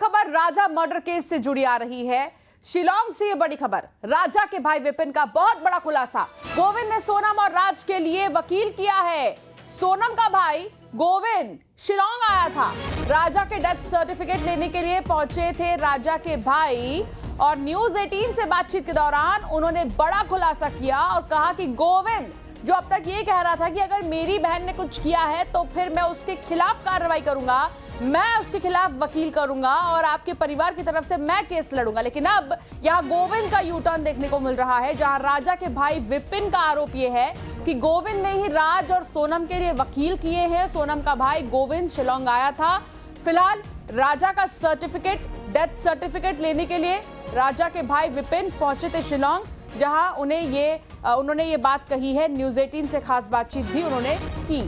खबर राजा murder case से जुड़ी आ रही है। शिलांग से ये बड़ी खबर, राजा के भाई विपिन का बहुत बड़ा खुलासा। गोविंद ने सोनम और राज के लिए वकील किया है। सोनम का भाई गोविंद शिलांग आया था। राजा के डेथ सर्टिफिकेट लेने के लिए पहुंचे थे राजा के भाई, और न्यूज 18 से बातचीत के दौरान उन्होंने बड़ा खुलासा किया और कहा कि गोविंद जो अब तक ये कह रहा था कि अगर मेरी बहन ने कुछ किया है तो फिर मैं उसके खिलाफ कार्रवाई करूंगा, मैं उसके खिलाफ वकील करूंगा और आपके परिवार की तरफ से मैं केस लड़ूंगा। लेकिन अब यहां गोविंद का यू टर्न देखने को मिल रहा है, जहां राजा के भाई विपिन का आरोप यह है कि गोविंद ने ही राज और सोनम के लिए वकील किए हैं। सोनम का भाई गोविंद शिलांग आया था। फिलहाल राजा का सर्टिफिकेट, डेथ सर्टिफिकेट लेने के लिए राजा के भाई विपिन पहुंचे थे शिलांग, जहां उन्होंने ये बात कही है। न्यूज 18 से खास बातचीत भी उन्होंने की।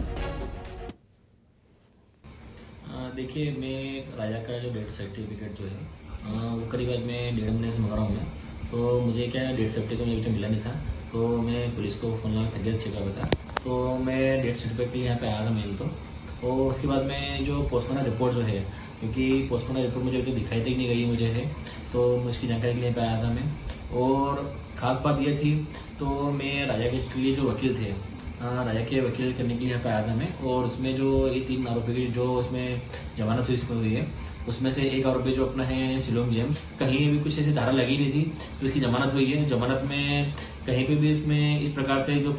देखिए, मैं राजा का जो डेथ सर्टिफिकेट जो है वो करीब आज मैं 1.5 महीने से मंगा रहा हूँ मैं। तो मुझे क्या है, डेथ सर्टिफिकेट मुझे मिला नहीं था, तो मैं पुलिस को फोन लगा थक गया चेक कर था। तो मैं डेथ सर्टिफिकेट के लिए यहाँ पे आया था मेल तो उसके बाद मैं जो पोस्टमार्टम रिपोर्ट जो है, क्योंकि पोस्टमार्टम रिपोर्ट मुझे दिखाई तक नहीं गई मुझे है, तो मैं उसकी जानकारी के लिए पे आया था मैं। और ख़ास बात यह थी, तो मैं राजा के लिए जो वकील थे, राजा के वकील करने के लिए यहाँ पे आया था मैं। और उसमें जो ये 3 आरोपी की जो उसमें जमानत हुई है, उसमें से एक आरोपी जो अपना है शिलोंग जेम्स, कहीं भी कुछ ऐसी धारा लगी नहीं थी तो इसकी जमानत हुई है। जमानत में कहीं पे भी इसमें इस प्रकार से जो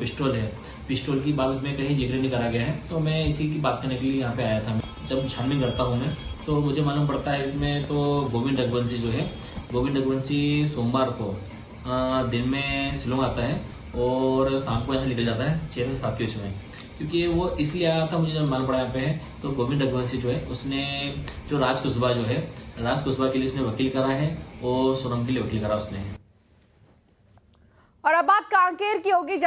पिस्टल की बात उसमें कहीं जिक्र नहीं करा गया है। तो मैं इसी की बात करने के लिए यहाँ पे आया था। जब छानबीन करता हूँ मैं तो मुझे मालूम पड़ता है इसमें तो गोविंद रघुवंशी जो है, गोविंद रघुवंशी सोमवार को दिन में शिलोंग आता है और शाम को यहाँ निकल जाता है 6 से 7 के बीच में। क्योंकि वो इसलिए आया था, मुझे जब मालूम पड़ा यहाँ पे है, तो गोविंद रघुवंशी जो है उसने जो राज कुशवाहा जो है, राज कुशवाहा के लिए उसने वकील करा है और सोनम के लिए वकील करा उसने। और अब बात कांकेर की होगी।